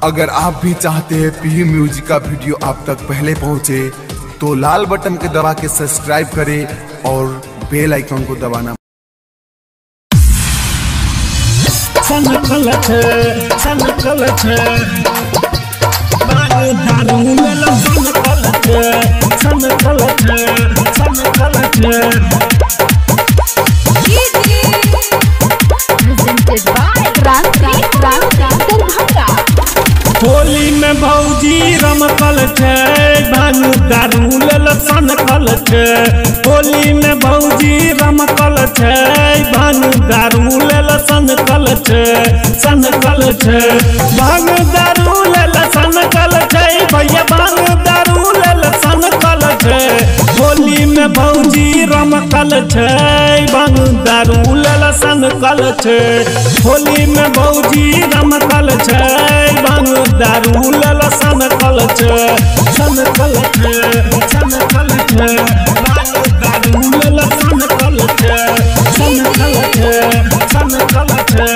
अगर आप भी चाहते हैं पी म्यूजिक का वीडियो आप तक पहले पहुंचे तो लाल बटन के दबा के सब्सक्राइब करें और बेल आइकन को दबाना। होली में भौजी रमकल छे भानु दारू लेल सनकल छे। होली में भौजी रमकल छे भानु दारू लेल सनकल छे सनकल छे। भांग दारू लेल सनकल छे भैया भांग दारू लेल सनकल छे। होली में भौजी रमकल छे भानु दारू लेल सनकल छे। होली में भौजी रमकल छे भानु दारू लेल सनकल छे सनकल छे सनकल छे। भानु दारू लेल सनकल छे सनकल छे सनकल छे।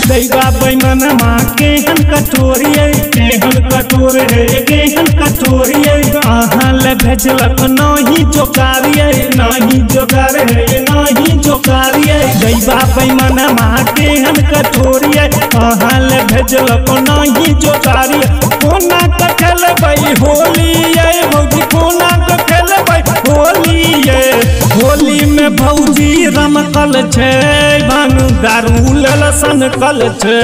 दैवा बैमन माँ केहन कटोरिये केहन कटोर है केहन कटोरिये। अहाँ ले भेजलक नहीं जोकारिये नहीं जोकार है नहीं जोकारिये। दैवा बैमन माँ केहन कटोरिये अहाँ ले भेजलक नहीं जोकारिये। कोना के खेलबै होली ये भौजी कोना के खेलबै होली ये। होली में भौजी रमकल छे भानु दारू लेल सनकल छे।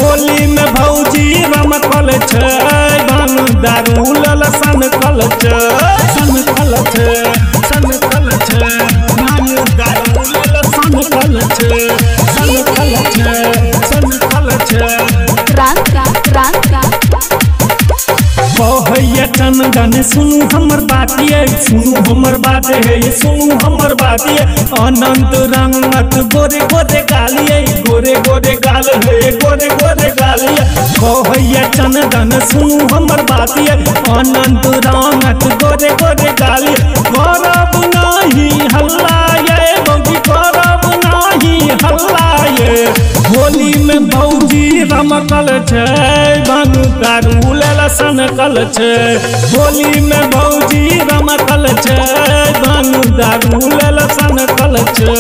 होली में भौजी रमकल छे भानु दारू लेल सनकल छे सनकल छे सनकल छे। भानु दारू लेल सनकल छे सनकल छे सनकल छे। भैया चंदन सुनू हमर बात ये सुनू हमर बात है ये सुनू हमर बात ये। अनंत रंगत गोरे गोरे गालिये गोरे गोरे गाल है गोरे गोरे गालिये। भैया चंदन सुनू हमर बात ये अनंत रंगत गोरे गोरे गालिये। करब नहीं हल्ला ये भौजी करब नहीं हल्ला ये। होली में भौजी रमकल छे भानु दारू लेल सनकल छे। होली में भौजी रमकल छे भानु दारू लेल सनकल छे।